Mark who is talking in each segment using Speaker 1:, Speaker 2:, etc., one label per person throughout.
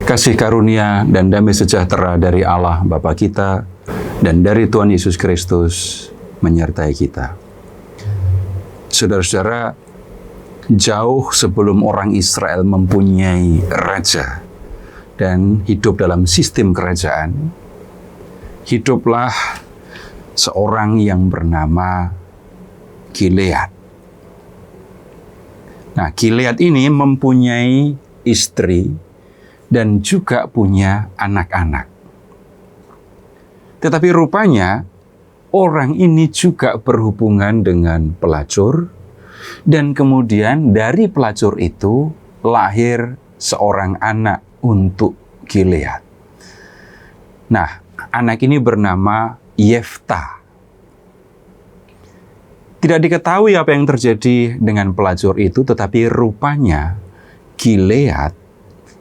Speaker 1: Kasih karunia dan damai sejahtera dari Allah Bapa kita dan dari Tuhan Yesus Kristus menyertai kita. Saudara-saudara, jauh sebelum orang Israel mempunyai raja dan hidup dalam sistem kerajaan, hiduplah seorang yang bernama Gilead. Nah, Gilead ini mempunyai istri dan juga punya anak-anak. Tetapi rupanya orang ini juga berhubungan dengan pelacur, dan kemudian dari pelacur itu lahir seorang anak untuk Gilead. Nah, anak ini bernama Yefta. Tidak diketahui apa yang terjadi dengan pelacur itu, tetapi rupanya Gilead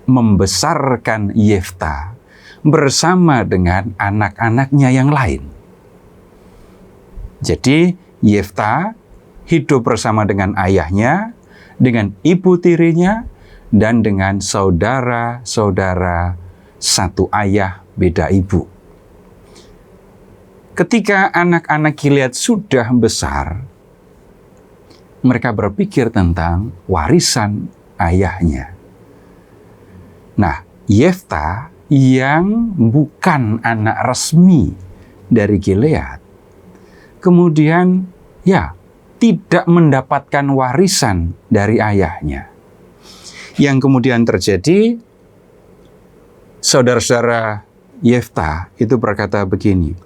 Speaker 1: membesarkan Yefta bersama dengan anak-anaknya yang lain. Jadi Yefta hidup bersama dengan ayahnya, dengan ibu tirinya, dan dengan saudara-saudara satu ayah beda ibu. Ketika anak-anak Gilead sudah besar, mereka berpikir tentang warisan ayahnya. Nah, Yefta yang bukan anak resmi dari Gilead, kemudian tidak mendapatkan warisan dari ayahnya. Yang kemudian terjadi, saudara-saudara Yefta itu berkata begini,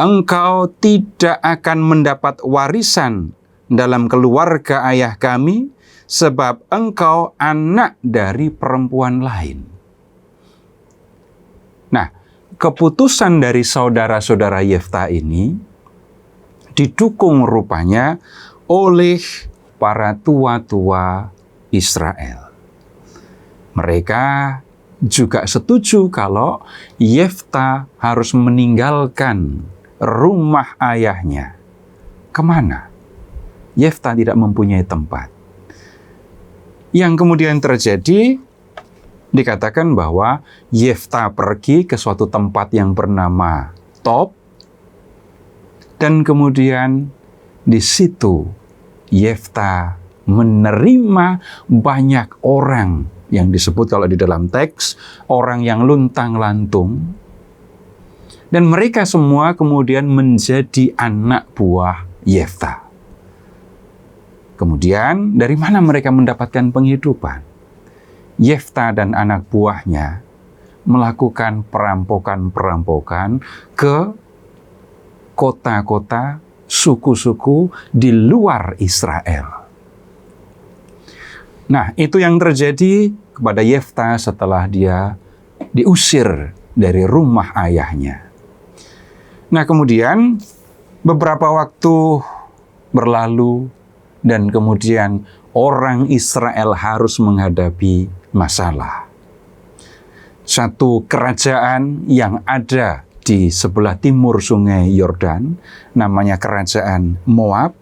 Speaker 1: "Engkau tidak akan mendapat warisan dalam keluarga ayah kami, sebab engkau anak dari perempuan lain." Nah, keputusan dari saudara-saudara Yefta ini didukung rupanya oleh para tua-tua Israel. Mereka juga setuju kalau Yefta harus meninggalkan rumah ayahnya. Kemana? Yefta tidak mempunyai tempat. Yang kemudian terjadi, dikatakan bahwa Yefta pergi ke suatu tempat yang bernama Tob, dan kemudian di situ Yefta menerima banyak orang yang disebut kalau di dalam teks orang yang luntang-lantung, dan mereka semua kemudian menjadi anak buah Yefta. Kemudian dari mana mereka mendapatkan penghidupan? Yefta dan anak buahnya melakukan perampokan-perampokan ke kota-kota, suku-suku di luar Israel. Nah, itu yang terjadi kepada Yefta setelah dia diusir dari rumah ayahnya. Nah, kemudian beberapa waktu berlalu, dan kemudian orang Israel harus menghadapi masalah. Satu kerajaan yang ada di sebelah timur sungai Yordan, namanya kerajaan Moab,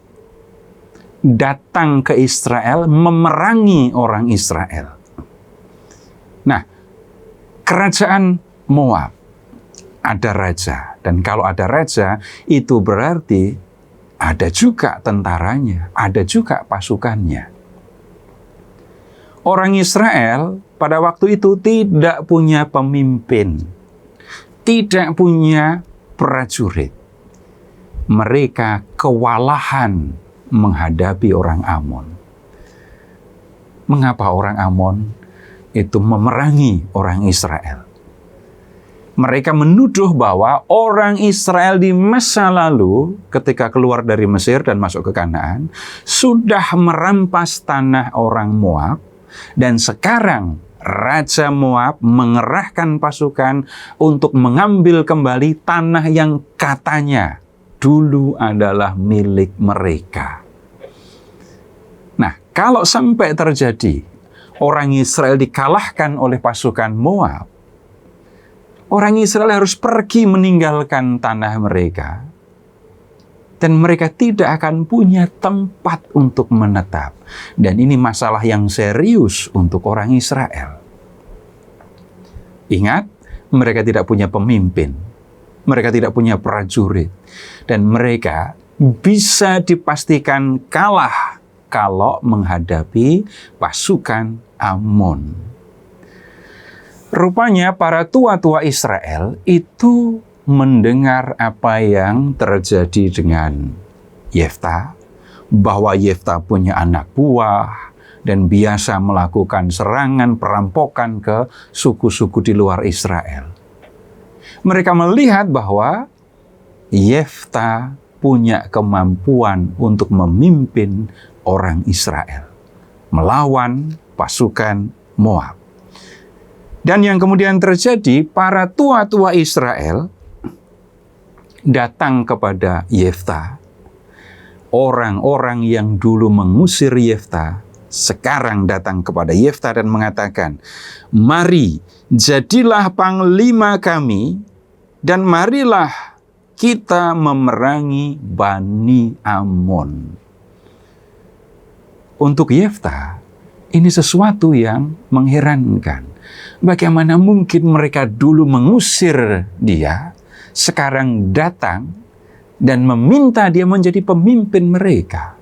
Speaker 1: datang ke Israel memerangi orang Israel. Nah, kerajaan Moab ada raja, dan kalau ada raja itu berarti ada juga tentaranya, ada juga pasukannya. Orang Israel pada waktu itu tidak punya pemimpin, tidak punya prajurit. Mereka kewalahan menghadapi orang Amon. Mengapa orang Amon itu memerangi orang Israel? Mereka menuduh bahwa orang Israel di masa lalu ketika keluar dari Mesir dan masuk ke Kanaan sudah merampas tanah orang Moab, dan sekarang Raja Moab mengerahkan pasukan untuk mengambil kembali tanah yang katanya dulu adalah milik mereka. Nah, kalau sampai terjadi orang Israel dikalahkan oleh pasukan Moab, orang Israel harus pergi meninggalkan tanah mereka, dan mereka tidak akan punya tempat untuk menetap. Dan ini masalah yang serius untuk orang Israel. Ingat, mereka tidak punya pemimpin, mereka tidak punya prajurit, dan mereka bisa dipastikan kalah kalau menghadapi pasukan Amon. Rupanya para tua-tua Israel itu mendengar apa yang terjadi dengan Yefta, bahwa Yefta punya anak buah dan biasa melakukan serangan perampokan ke suku-suku di luar Israel. Mereka melihat bahwa Yefta punya kemampuan untuk memimpin orang Israel melawan pasukan Moab. Dan yang kemudian terjadi, para tua-tua Israel datang kepada Yefta. Orang-orang yang dulu mengusir Yefta sekarang datang kepada Yefta dan mengatakan, "Mari, jadilah panglima kami, dan marilah kita memerangi Bani Amon." Untuk Yefta, ini sesuatu yang mengherankan. Bagaimana mungkin mereka dulu mengusir dia, sekarang datang dan meminta dia menjadi pemimpin mereka.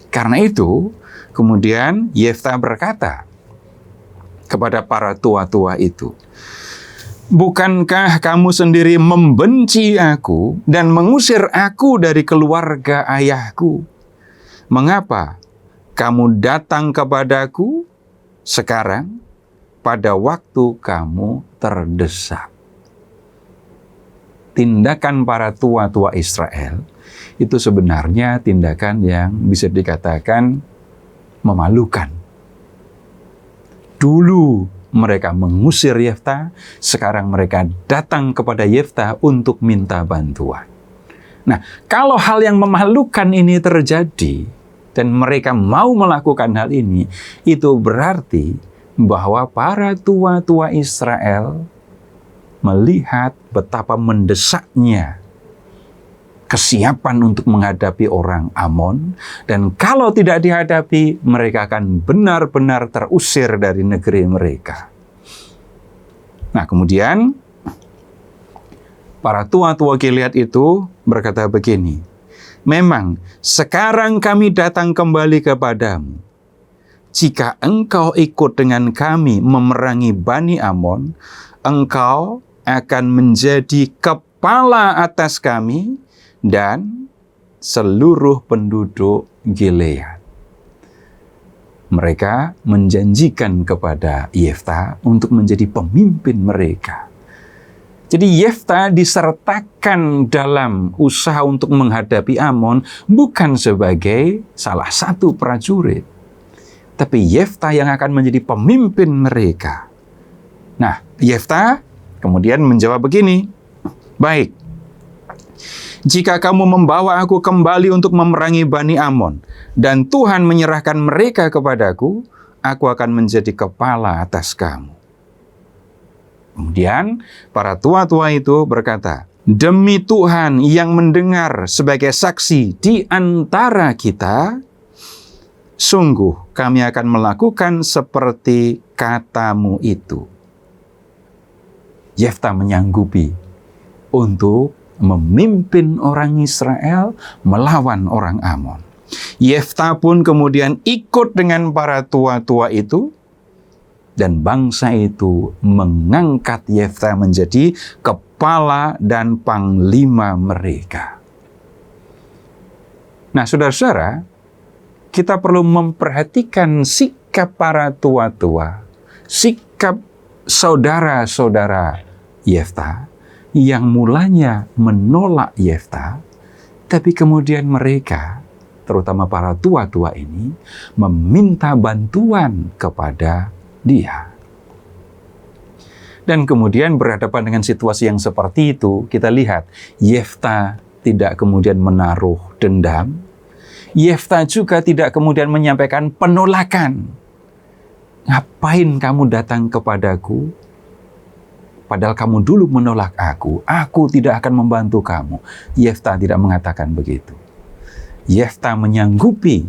Speaker 1: Karena itu, kemudian Yefta berkata kepada para tua-tua itu, "Bukankah kamu sendiri membenci aku dan mengusir aku dari keluarga ayahku? Mengapa kamu datang kepadaku sekarang pada waktu kamu terdesak?" Tindakan para tua-tua Israel itu sebenarnya tindakan yang bisa dikatakan memalukan. Dulu mereka mengusir Yefta, sekarang mereka datang kepada Yefta untuk minta bantuan. Nah, kalau hal yang memalukan ini terjadi dan mereka mau melakukan hal ini, itu berarti bahwa para tua-tua Israel melihat betapa mendesaknya kesiapan untuk menghadapi orang Amon, dan kalau tidak dihadapi, mereka akan benar-benar terusir dari negeri mereka. Nah, kemudian para tua-tua Gilead itu berkata begini, "Memang sekarang kami datang kembali kepadamu. Jika engkau ikut dengan kami memerangi Bani Amon, engkau akan menjadi kepala atas kami dan seluruh penduduk Gilead." Mereka menjanjikan kepada Yefta untuk menjadi pemimpin mereka. Jadi Yefta disertakan dalam usaha untuk menghadapi Amon bukan sebagai salah satu prajurit, tapi Yefta yang akan menjadi pemimpin mereka. Nah, Yefta kemudian menjawab begini, "Baik, jika kamu membawa aku kembali untuk memerangi Bani Amon, dan Tuhan menyerahkan mereka kepadaku, aku akan menjadi kepala atas kamu." Kemudian para tua-tua itu berkata, "Demi Tuhan yang mendengar sebagai saksi di antara kita, sungguh kami akan melakukan seperti katamu itu." Yefta menyanggupi untuk memimpin orang Israel melawan orang Amon. Yefta pun kemudian ikut dengan para tua-tua itu, dan bangsa itu mengangkat Yefta menjadi kepala dan panglima mereka. Nah, saudara-saudara, kita perlu memperhatikan sikap para tua-tua, sikap saudara-saudara Yefta yang mulanya menolak Yefta, tapi kemudian mereka, terutama para tua-tua ini, meminta bantuan kepada dia. Dan kemudian berhadapan dengan situasi yang seperti itu, kita lihat Yefta tidak kemudian menaruh dendam. Yefta juga tidak kemudian menyampaikan penolakan. "Ngapain kamu datang kepadaku? Padahal kamu dulu menolak aku tidak akan membantu kamu." Yefta tidak mengatakan begitu. Yefta menyanggupi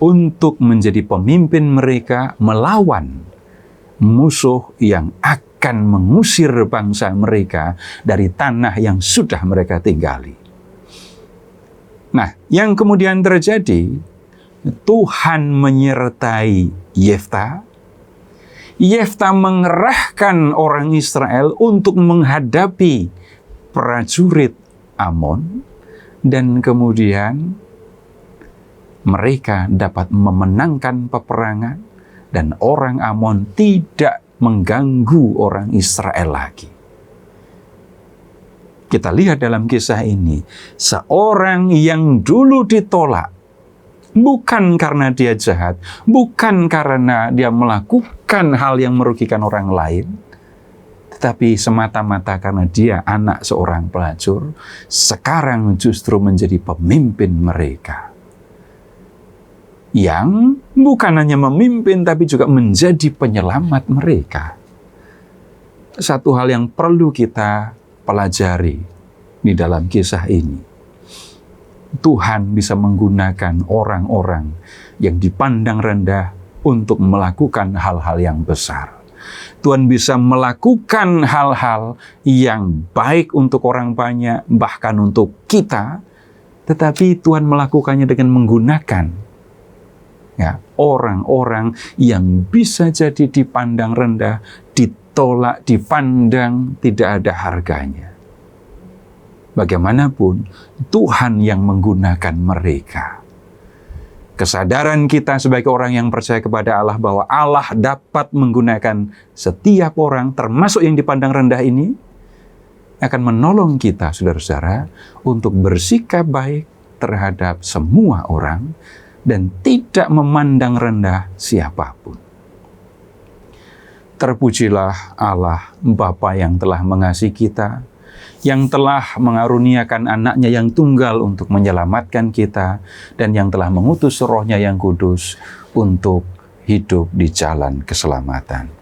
Speaker 1: untuk menjadi pemimpin mereka melawan musuh yang akan mengusir bangsa mereka dari tanah yang sudah mereka tinggali. Nah, yang kemudian terjadi, Tuhan menyertai Yefta. Yefta mengerahkan orang Israel untuk menghadapi prajurit Amon, dan kemudian mereka dapat memenangkan peperangan, dan orang Amon tidak mengganggu orang Israel lagi. Kita lihat dalam kisah ini, seorang yang dulu ditolak, bukan karena dia jahat, bukan karena dia melakukan hal yang merugikan orang lain, tetapi semata-mata karena dia anak seorang pelacur, sekarang justru menjadi pemimpin mereka. Yang bukan hanya memimpin, tapi juga menjadi penyelamat mereka. Satu hal yang perlu kita pelajari di dalam kisah ini, Tuhan bisa menggunakan orang-orang yang dipandang rendah untuk melakukan hal-hal yang besar. Tuhan bisa melakukan hal-hal yang baik untuk orang banyak, bahkan untuk kita, tetapi Tuhan melakukannya dengan menggunakan orang-orang yang bisa jadi dipandang rendah, ditolak, dipandang tidak ada harganya. Bagaimanapun, Tuhan yang menggunakan mereka. Kesadaran kita sebagai orang yang percaya kepada Allah bahwa Allah dapat menggunakan setiap orang, termasuk yang dipandang rendah ini, akan menolong kita, saudara-saudara, untuk bersikap baik terhadap semua orang dan tidak memandang rendah siapapun. Terpujilah Allah, Bapa yang telah mengasihi kita, yang telah mengaruniakan anaknya yang tunggal untuk menyelamatkan kita, dan yang telah mengutus Roh-Nya yang kudus untuk hidup di jalan keselamatan.